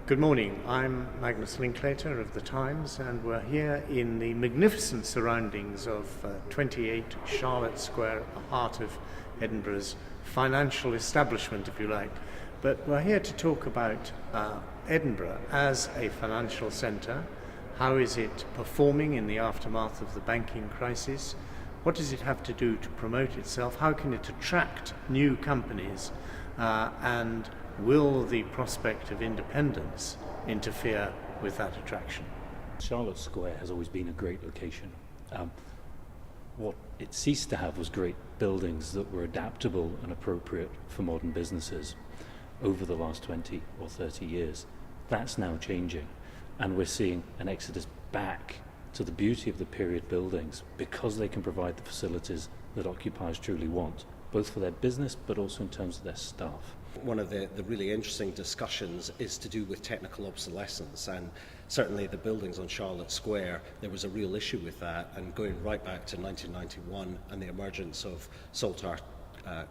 Good morning. I'm Magnus Linklater of The Times, and we're here in the magnificent surroundings of 28 Charlotte Square at the heart of Edinburgh's financial establishment, if you like. But we're here to talk about Edinburgh as a financial centre. How is it performing in the aftermath of the banking crisis? What does it have to do to promote itself? How can it attract new companies? And will the prospect of independence interfere with that attraction? Charlotte Square has always been a great location. What it ceased to have was great buildings that were adaptable and appropriate for modern businesses over the last 20 or 30 years. That's now changing, and we're seeing an exodus back to the beauty of the period buildings because they can provide the facilities that occupiers truly want, both for their business but also in terms of their staff. One of the really interesting discussions is to do with technical obsolescence, and certainly the buildings on Charlotte Square, there was a real issue with that, and going right back to 1991 and the emergence of Saltire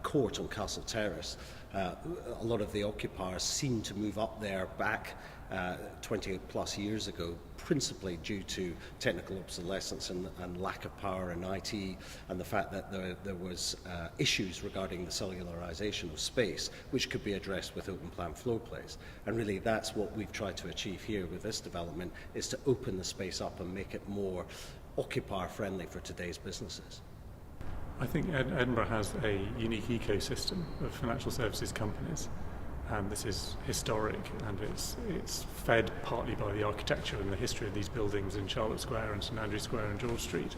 Court on Castle Terrace, a lot of the occupiers seemed to move up there back 20 plus years ago, principally due to technical obsolescence and lack of power in IT, and the fact that there was issues regarding the cellularization of space, which could be addressed with open plan floor plates. And really that's what we've tried to achieve here with this development, is to open the space up and make it more occupier friendly for today's businesses. I think Edinburgh has a unique ecosystem of financial services companies, and this is historic, and it's fed partly by the architecture and the history of these buildings in Charlotte Square and St Andrew Square and George Street,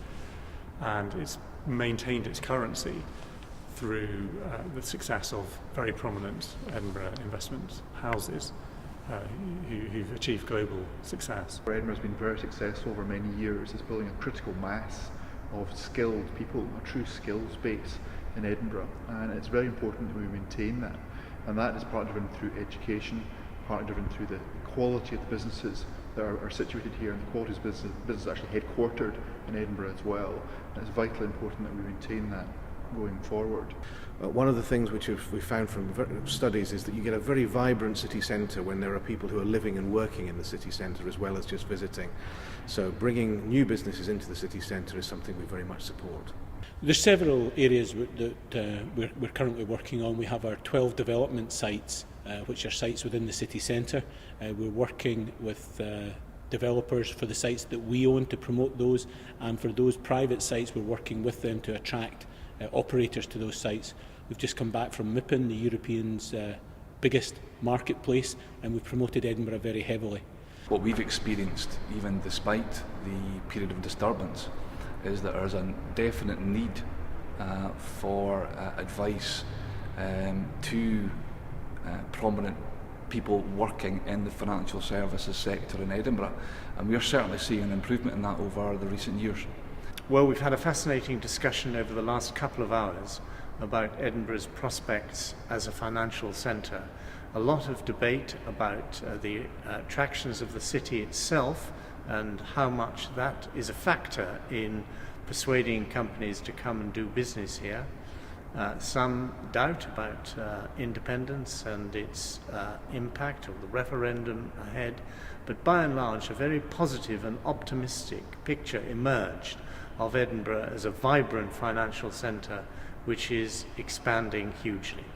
and it's maintained its currency through the success of very prominent Edinburgh investment houses who've achieved global success. Edinburgh's been very successful over many years. It's building a critical mass of skilled people, a true skills base in Edinburgh, and it's very important that we maintain that, and that is partly driven through education, partly driven through the quality of the businesses that are situated here, and the quality of business actually headquartered in Edinburgh as well, and it's vitally important that we maintain that going forward. One of the things which we found from studies is that you get a very vibrant city centre when there are people who are living and working in the city centre as well as just visiting. So bringing new businesses into the city centre is something we very much support. There's several areas that we're currently working on. We have our 12 development sites, which are sites within the city centre. We're working with developers for the sites that we own to promote those, and for those private sites we're working with them to attract operators to those sites. We've just come back from MIPIM, the European's biggest marketplace, and we've promoted Edinburgh very heavily. What we've experienced, even despite the period of disturbance, is that there's a definite need for advice to prominent people working in the financial services sector in Edinburgh, and we're certainly seeing an improvement in that over the recent years. Well, we've had a fascinating discussion over the last couple of hours about Edinburgh's prospects as a financial centre. A lot of debate about the attractions of the city itself and how much that is a factor in persuading companies to come and do business here. Some doubt about independence and its impact, or the referendum ahead, but by and large a very positive and optimistic picture emerged of Edinburgh as a vibrant financial centre which is expanding hugely.